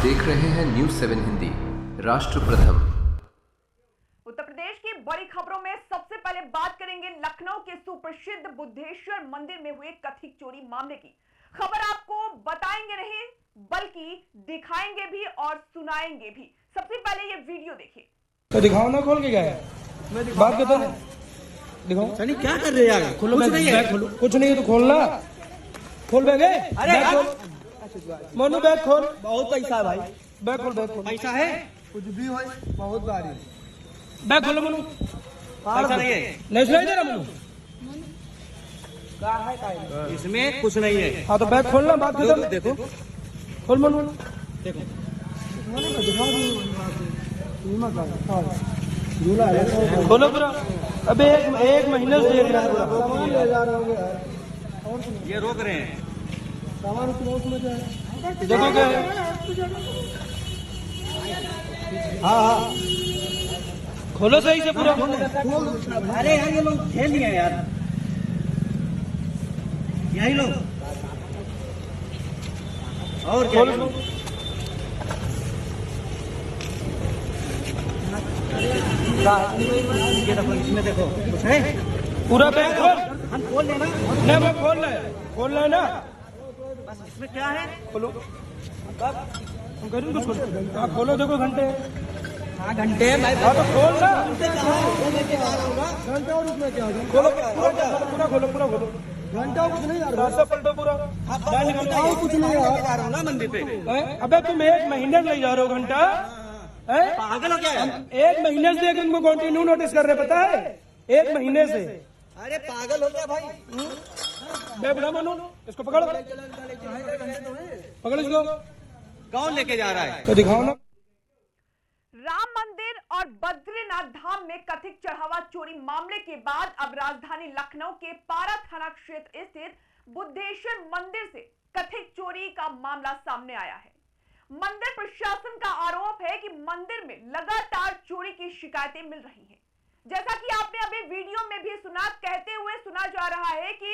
देख रहे हैं न्यूज़ 7 हिंदी। राष्ट्र प्रथम। उत्तर प्रदेश की बड़ी खबरों में सबसे पहले बात करेंगे लखनऊ के सुप्रसिद्ध बुद्धेश्वर मंदिर में हुए कथित चोरी मामले की। खबर आपको बताएंगे नहीं बल्कि दिखाएंगे भी और सुनाएंगे भी। सबसे पहले ये वीडियो देखिए। तो दिखाओ ना, खोल के गया बात करते हैं। दिखाओ सनी क्या कर रहे हैं यार? खोलो, कुछ नहीं है, कुछ नहीं है तो खोलना। खोल बैग, अरे खोल मनु, बैग खोल। बहुत पैसा है भाई। बैग खोल, बैग खोल। पैसा है कुछ भी हो, बहुत भारी। बैग खोलो मनु। पैसा नहीं है, नहीं सुनाई दे रहा मनु? इसमें कुछ नहीं है। हाँ तो बैग खोलना, बात खत्म। देखो खोल मनु, देखो खोलो पूरा। अबे एक महीने से देख रहा है। ये रोक रहे हैं। देखो क्या है। हाँ खोलो सही से पूरा। अरे यार ये लोग खेल लिए यार, यही लोग और क्या? खोलो ये देखो, इसमें देखो कुछ है। पूरा बैग खोल। हम खोल लेना, नहीं मैं खोल रहा है ना। बस इसमें क्या है? खोलो, हम करें तो खोलो। हाँ खोलो, देखो घंटे। हाँ घंटे भाई। हाँ तो खोल ना। घंटे और उसमें क्या है? खोलो पूरा खोलो, पूरा खोलो। घंटा कुछ नहीं यार, रास्ता पलटो पूरा। कुछ नहीं यार ना मंदिर पे। अबे तुम एक महीने से ले जा रहे हो घंटा। पागल हो क्या यार? एक महीने से देख इनको कंटिन्यू नोटिस कर रहे, पता है? एक महीने से। अरे पागल हो गया भाई। बेबड़ा मनु, इसको पकड़ो, पकड़ इसको। कौन लेके जा रहा है? तो दिखाओ ना। राम मंदिर और बद्रीनाथ धाम में कथित चढ़ावा चोरी मामले के बाद अब राजधानी लखनऊ के पारा थाना क्षेत्र स्थित बुद्धेश्वर मंदिर से कथित चोरी का मामला सामने आया है। मंदिर प्रशासन का आरोप है कि मंदिर में लगातार चोरी की शिकायतें मिल रही हैं। जैसा कि आपने अभी वीडियो में भी सुना, कहते हुए सुना जा रहा है कि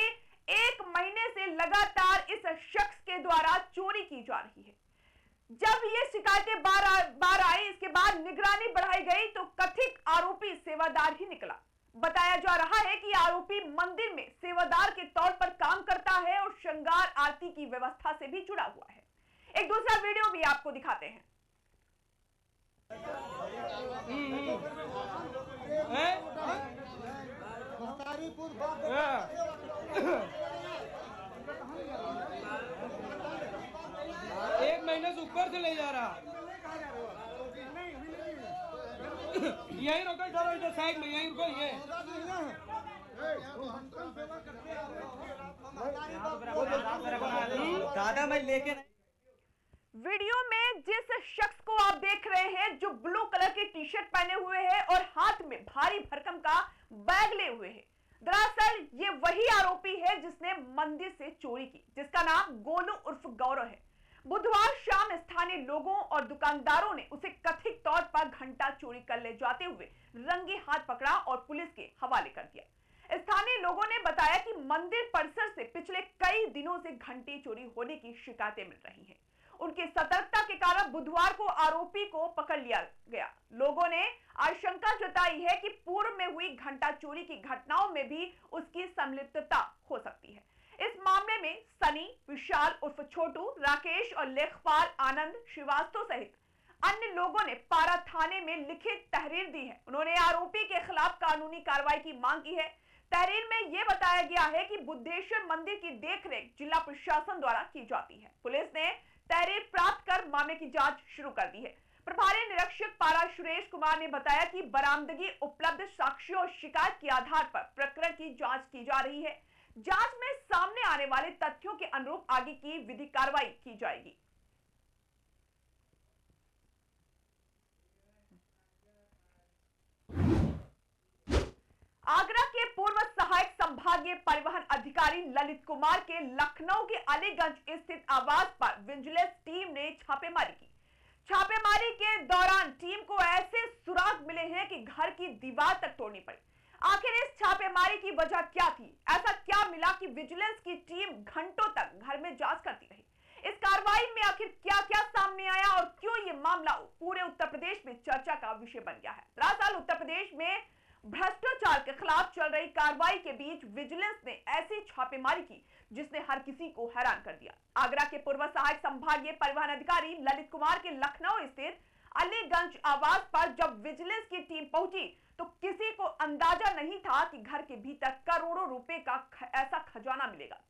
एक महीने से लगातार इस शख्स के द्वारा चोरी की जा रही है। जब ये शिकायतें बार आई, इसके बाद निगरानी बढ़ाई गई तो कथित आरोपी सेवादार ही निकला। बताया जा रहा है कि आरोपी मंदिर में सेवादार के तौर पर काम करता है और श्रृंगार आरती की व्यवस्था से भी जुड़ा हुआ है। एक दूसरा वीडियो भी आपको दिखाते हैं। एक महीने से ऊपर से ले जा रहा। यही रोको, ठहरो इधर साइड में, यही रुको। ये दादा मैं लेके वीडियो में जिस शख्स को आप देख रहे हैं, जो ब्लू कलर की टी शर्ट पहने हुए है और हाथ में भारी भरकम का बैग ले हुए है, दरअसल ये वही आरोपी है जिसने मंदिर से चोरी की, जिसका नाम गोलू उर्फ गौरव है। बुधवार शाम स्थानीय लोगों और दुकानदारों ने उसे कथित तौर पर घंटा चोरी कर ले जाते हुए रंगे हाथ पकड़ा और पुलिस के हवाले कर दिया। स्थानीय लोगों ने बताया कि मंदिर परिसर से पिछले कई दिनों से घंटी चोरी होने की शिकायतें मिल रही हैं। उनकी सतर्कता के कारण बुधवार को आरोपी को पकड़ लिया गया। लोगों ने आशंका जताई है कि पूर्व में हुई घंटा चोरी की घटनाओं में भी उसकी संलिप्तता हो सकती है। इस मामले में सनी, विशाल उर्फ छोटू, राकेश और लेखपाल आनंद श्रीवास्तव सहित अन्य लोगों ने पारा थाने में लिखित तहरीर दी है। उन्होंने आरोपी के खिलाफ कानूनी कार्रवाई की मांग की है। तहरीर में यह बताया गया है कि बुद्धेश्वर मंदिर की देखरेख जिला प्रशासन द्वारा की जाती है। पुलिस ने तहरीर प्राप्त कर मामले की जांच शुरू कर दी है। प्रभारी निरीक्षक पारा सुरेश कुमार ने बताया कि बरामदगी, उपलब्ध साक्ष्यों और शिकायत के आधार पर प्रकरण की जांच की जा रही है। जांच में सामने आने वाले तथ्यों के अनुरूप आगे की विधिक कार्रवाई की जाएगी। आगरा के पूर्व सहायक संभागीय परिवहन अधिकारी ललित कुमार के लखनऊ के अलीगंज स्थित आवास पर विजिलेंस टीम ने छापेमारी की। छापेमारी के दौरान टीम को ऐसे सुराग मिले हैं कि घर की दीवार तक तोड़नी पड़ी। आखिर इस छापेमारी की वजह क्या थी? ऐसा क्या मिला कि विजिलेंस की टीम घंटों तक घर में जांच करती रही? इस कार्रवाई में आखिर क्या क्या सामने आया और क्यों ये मामला पूरे उत्तर प्रदेश में चर्चा का विषय बन गया है। दरअसल उत्तर प्रदेश में भ्रष्टाचार के खिलाफ चल रही कार्रवाई के बीच विजिलेंस ने ऐसी छापेमारी की जिसने हर किसी को हैरान कर दिया। आगरा के पूर्व सहायक संभागीय परिवहन अधिकारी ललित कुमार के लखनऊ स्थित अलीगंज आवास पर जब विजिलेंस की टीम पहुंची तो किसी को अंदाजा नहीं था कि घर के भीतर करोड़ों रुपए का ऐसा खजाना मिलेगा।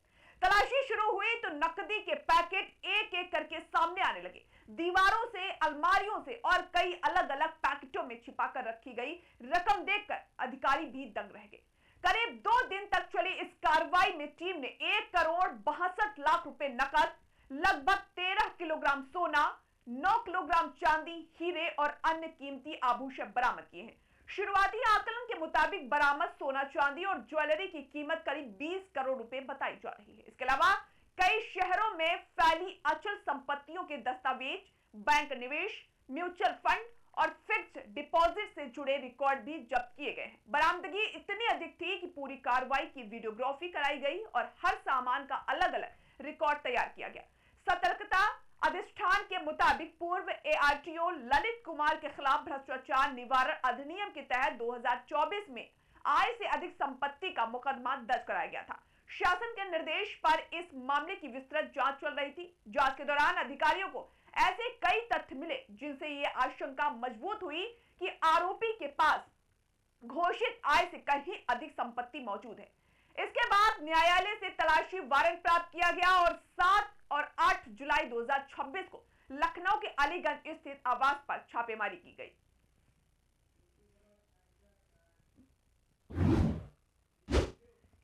तलाशी शुरू हुई तो नकदी के पैकेट एक एक करके सामने आने लगे। दीवारों से, अलमारियों से और कई अलग अलग पैकेटों में छिपाकर रखी गई रकम देखकर अधिकारी भी दंग रह गए। करीब 2 दिन तक चली इस कार्रवाई में टीम ने 1 करोड़ 62 लाख रुपए नकद, लगभग 13 किलोग्राम सोना, 9 किलोग्राम चांदी, हीरे और अन्य कीमती आभूषण बरामद किए हैं। शुरुआती आकलन के मुताबिक बरामद सोना, चांदी और ज्वेलरी की कीमत करीब 20 करोड़ रुपए बताई जा रही है। इसके अलावा कई शहरों में फैली अचल संपत्तियों के दस्तावेज, बैंक निवेश, म्यूचुअल फंड और फिक्स्ड डिपॉजिट से जुड़े रिकॉर्ड भी जब्त किए गए हैं। बरामदगी इतनी अधिक थी कि पूरी कार्रवाई की वीडियोग्राफी कराई गई और हर सामान का अलग अलग रिकॉर्ड तैयार किया गया। सतर्कता अधिष्ठान के मुताबिक पूर्व एआरटीओ ललित कुमार के खिलाफ भ्रष्टाचार निवारण अधिनियम के तहत 2024 में आय से अधिक संपत्ति का मुकदमा दर्ज कराया गया था। शासन के निर्देश पर इस मामले की विस्तृत जांच चल रही थी। जांच के दौरान अधिकारियों को ऐसे कई तथ्य मिले जिनसे ये आशंका मजबूत हुई कि आरोपी के पास घोषित आय से कहीं अधिक संपत्ति मौजूद है। इसके बाद न्यायालय से तलाशी वारंट प्राप्त किया गया और 7 और 8 जुलाई 2026 को लखनऊ के अलीगंज स्थित आवास पर छापेमारी की गई।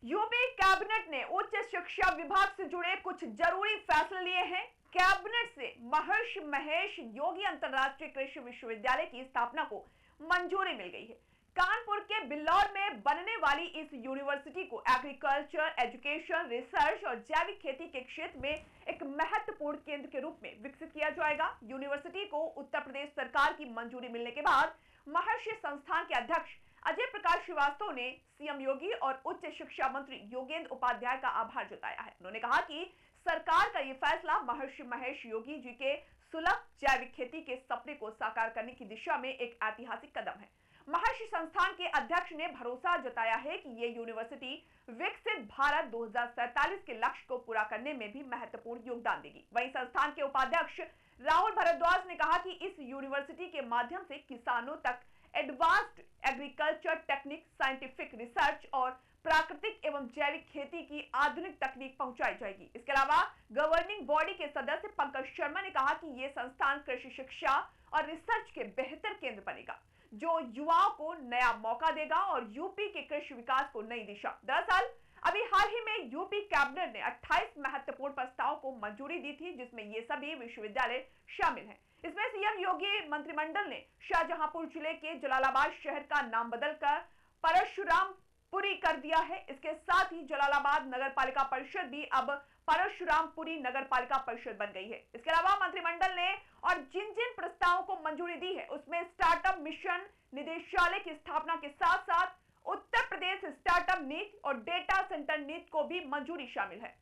यूपी कैबिनेट ने उच्च शिक्षा विभाग से जुड़े कुछ जरूरी फैसले लिए हैं। कैबिनेट से महर्षि महेश योगी अंतरराष्ट्रीय कृषि विश्वविद्यालय की स्थापना को मंजूरी मिल गई है। कानपुर के बिल्लौर में बनने वाली इस यूनिवर्सिटी को एग्रीकल्चर, एजुकेशन, रिसर्च और जैविक खेती के क्षेत्र में एक महत्वपूर्ण केंद्र के रूप में विकसित किया जाएगा। यूनिवर्सिटी को उत्तर प्रदेश सरकार की मंजूरी मिलने के बाद महर्षि संस्थान के अध्यक्ष अजय प्रकाश श्रीवास्तव ने सीएम योगी और उच्च शिक्षा मंत्री योगेंद्र उपाध्याय का आभार जताया है। उन्होंने कहा कि सरकार का यह फैसला महर्षि महेश योगी जी के सुलभ जैविक खेती के सपने को साकार करने की दिशा में एक ऐतिहासिक कदम है। महर्षि संस्थान के अध्यक्ष ने भरोसा जताया है कि ये यूनिवर्सिटी विकसित भारत 2047 के लक्ष्य को पूरा करने में भी महत्वपूर्ण योगदान देगी। वहीं संस्थान के उपाध्यक्ष राहुल भारद्वाज ने कहा कि इस यूनिवर्सिटी के माध्यम से किसानों तक advanced agriculture technique, scientific research और प्राकृतिक एवं जैविक खेती की आधुनिक तकनीक पहुंचाई जाएगी। इसके अलावा गवर्निंग बॉडी के सदस्य पंकज शर्मा ने कहा कि ये संस्थान कृषि शिक्षा और रिसर्च के बेहतर केंद्र बनेगा, जो युवाओं को नया मौका देगा और यूपी के कृषि विकास को नई दिशा। दरअसल अभी हाल ही में यूपी कैबिनेट ने 28 महत्वपूर्ण प्रस्तावों को मंजूरी दी थी, जिसमें ये सभी विश्वविद्यालय शामिल हैं। इसमें सीएम योगी मंत्रिमंडल ने शाहजहांपुर जिले के जलालाबाद शहर का नाम बदलकर परशुरामपुरी कर दिया है। इसके साथ ही जलालाबाद नगर पालिका परिषद भी अब परशुरामपुरी नगर पालिका परिषद बन गई है। इसके अलावा मंत्रिमंडल ने और जिन जिन प्रस्तावों को मंजूरी दी है उसमें स्टार्टअप मिशन निदेशालय की स्थापना के साथ साथ उत्तर प्रदेश स्टार्टअप नीति और डेटा सेंटर नीति को भी मंजूरी शामिल है।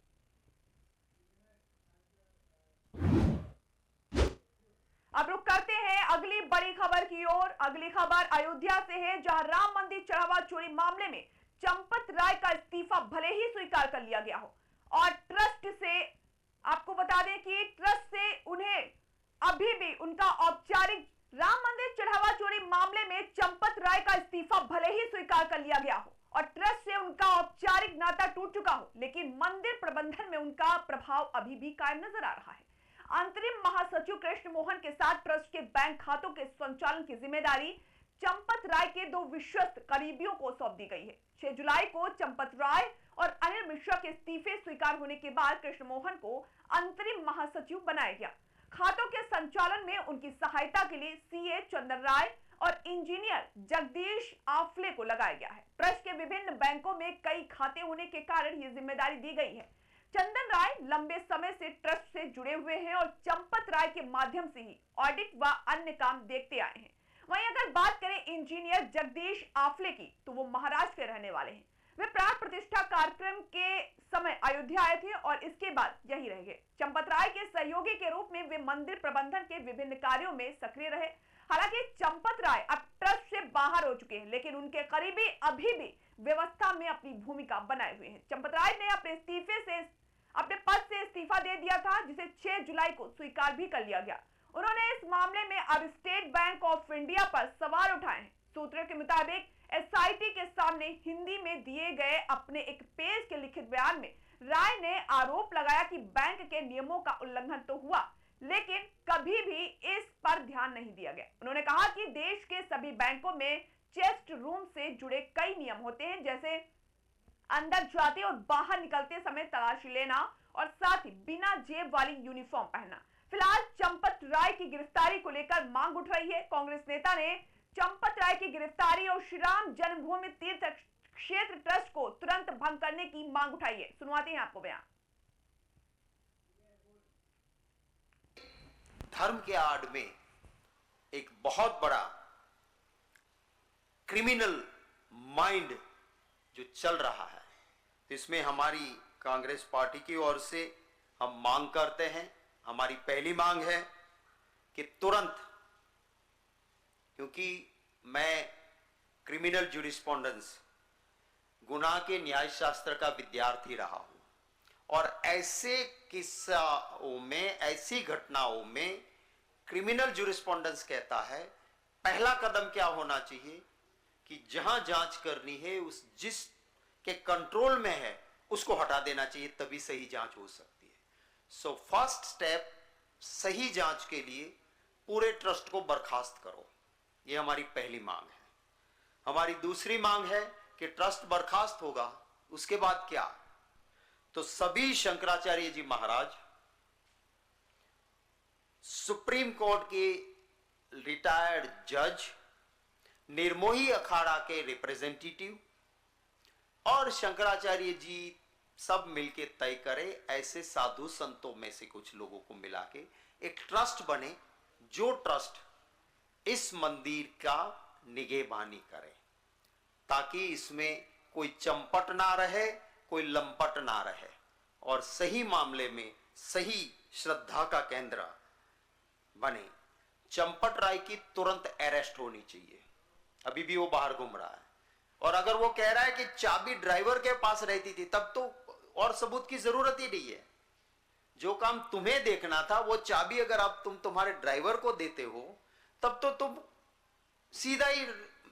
अब रुक करते हैं अगली बड़ी खबर की ओर। अगली खबर अयोध्या से है, जहां राम मंदिर चढ़ावा चोरी मामले में चंपत राय का इस्तीफा भले ही स्वीकार कर लिया गया हो और ट्रस्ट से, आपको बता दें कि ट्रस्ट से उन्हें अभी भी उनका औपचारिक राम मंदिर चढ़ावा चोरी मामले में चंपत राय का इस्तीफा भले ही स्वीकार कर लिया गया हो और ट्रस्ट से उनका औपचारिक नाता टूट चुका हो, लेकिन मंदिर प्रबंधन में उनका प्रभाव अभी भी कायम नजर आ रहा है। अंतरिम महासचिव कृष्ण मोहन के साथ ट्रस्ट के बैंक खातों के संचालन की जिम्मेदारी चंपत राय के 2 विश्वस्त करीबियों को सौंप दी गई है। 6 जुलाई को चंपत राय और अनिल मिश्रा के इस्तीफे स्वीकार होने के बाद कृष्ण मोहन को अंतरिम महासचिव बनाया गया। खातों के संचालन में उनकी सहायता के लिए सीए चंदन राय और इंजीनियर जगदीश आफले को लगाया गया है। ट्रस्ट के विभिन्न बैंकों में कई खाते होने के कारण ये जिम्मेदारी दी गई है। चंदन राय लंबे समय से ट्रस्ट से जुड़े हुए हैं और चंपत राय के माध्यम से ही ऑडिट व अन्य काम देखते आए हैं। वहीं अगर बात करें इंजीनियर जगदीश आफले की, तो वो महाराष्ट्र के रहने वाले हैं। वे प्राण प्रतिष्ठा कार्यक्रम के समय अयोध्या आए थे और इसके बाद यही रह गए। चंपत राय के सहयोगी के रूप में वे मंदिर प्रबंधन के विभिन्न कार्यों में सक्रिय रहे। हालांकि चंपत राय अब ट्रस्ट से बाहर हो चुके हैं, लेकिन उनके करीबी अभी भी व्यवस्था में अपनी भूमिका बनाए हुए हैं। चंपत राय ने अपने पद से इस्तीफा दे दिया था, जिसे 6 जुलाई को स्वीकार भी कर लिया गया। उन्होंने इस मामले में अब स्टेट बैंक ऑफ इंडिया पर सवाल उठाए हैं। सूत्रों के मुताबिक एसआईटी के सामने हिंदी में दिए गए अपने एक पेज के लिखित बयान में राय ने आरोप लगाया कि बैंक के नियमों का उल्लंघन तो हुआ, लेकिन कभी भी इस पर ध्यान नहीं दिया गया। उन्होंने कहा कि देश के सभी बैंकों में चेस्ट रूम से जुड़े कई नियम होते हैं, जैसे अंदर जाते और बाहर निकलते समय तलाशी लेना और साथ ही बिना जेब वाली यूनिफॉर्म पहनना। फिलहाल चंपत राय की गिरफ्तारी को लेकर मांग उठ रही है। कांग्रेस नेता ने चंपत राय की गिरफ्तारी और श्री राम जन्मभूमि तीर्थ क्षेत्र ट्रस्ट को तुरंत भंग करने की मांग उठाई है। सुनवाते हैं आपको बयान। धर्म के आड़ में एक बहुत बड़ा क्रिमिनल माइंड जो चल रहा है, इसमें हमारी कांग्रेस पार्टी की ओर से हम मांग करते हैं। हमारी पहली मांग है कि तुरंत, क्योंकि मैं क्रिमिनल ज्यूरिस्प्रूडेंस गुनाह के न्याय शास्त्र का विद्यार्थी रहा हूं, और ऐसे किस्सों में, ऐसी घटनाओं में क्रिमिनल ज्यूरिस्प्रूडेंस कहता है पहला कदम क्या होना चाहिए कि जहां जांच करनी है उस जिस के कंट्रोल में है उसको हटा देना चाहिए, तभी सही जांच हो सकती है। सो फर्स्ट स्टेप, सही जांच के लिए पूरे ट्रस्ट को बर्खास्त करो, ये हमारी पहली मांग है। हमारी दूसरी मांग है कि ट्रस्ट बर्खास्त होगा, उसके बाद क्या, तो सभी शंकराचार्य जी महाराज, सुप्रीम कोर्ट के रिटायर्ड जज, निर्मोही अखाड़ा के रिप्रेजेंटेटिव और शंकराचार्य जी सब मिलके तय करें, ऐसे साधु संतों में से कुछ लोगों को मिला के एक ट्रस्ट बने, जो ट्रस्ट इस मंदिर का निगहबानी करे, ताकि इसमें कोई चंपट ना रहे, कोई लंपट ना रहे, और सही मामले में सही श्रद्धा का केंद्र बने। चंपट राय की तुरंत अरेस्ट होनी चाहिए, अभी भी वो बाहर घूम रहा है। और अगर वो कह रहा है कि चाबी ड्राइवर के पास रहती थी, तब तो और सबूत की जरूरत ही नहीं है। जो काम तुम्हें देखना था वो चाबी अगर आप तुम्हारे ड्राइवर को देते हो, तब तो तुम सीधा ही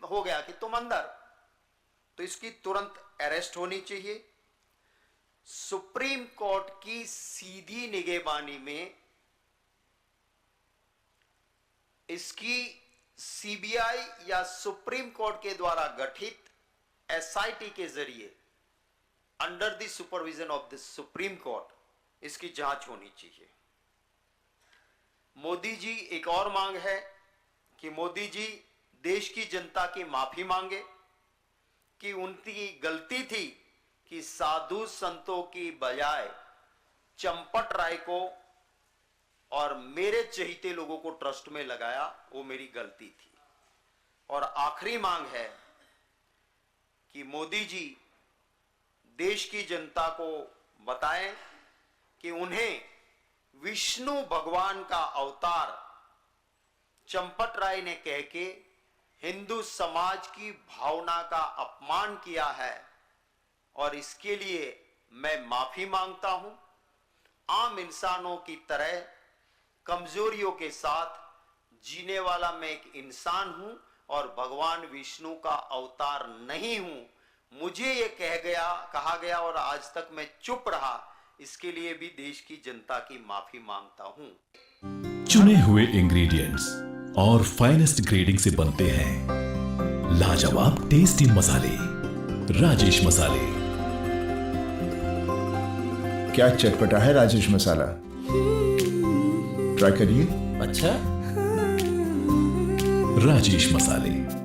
हो गया कि तुम अंदर। तो इसकी तुरंत अरेस्ट होनी चाहिए। सुप्रीम कोर्ट की सीधी निगहबानी में इसकी सीबीआई या सुप्रीम कोर्ट के द्वारा गठित एसआईटी के जरिए under the supervision of the supreme court इसकी जांच होनी चाहिए। मोदी जी, एक और मांग है कि मोदी जी देश की जनता की माफी मांगे कि उनकी गलती थी कि साधु संतों की बजाय चंपट राय को और मेरे चहेते लोगों को ट्रस्ट में लगाया, वो मेरी गलती थी। और आखिरी मांग है कि मोदी जी देश की जनता को बताएं कि उन्हें विष्णु भगवान का अवतार चंपट राय ने कह के हिंदू समाज की भावना का अपमान किया है, और इसके लिए मैं माफी मांगता हूं। आम इंसानों की तरह कमजोरियों के साथ जीने वाला मैं एक इंसान हूं और भगवान विष्णु का अवतार नहीं हूं। मुझे ये कहा गया और आज तक मैं चुप रहा, इसके लिए भी देश की जनता की माफी मांगता हूं। चुने हुए इंग्रेडिएंट्स और फाइनेस्ट ग्रेडिंग से बनते हैं लाजवाब टेस्टी मसाले, राजेश मसाले। क्या चटपटा है राजेश मसाला, ट्राई करिए। अच्छा, राजेश मसाले।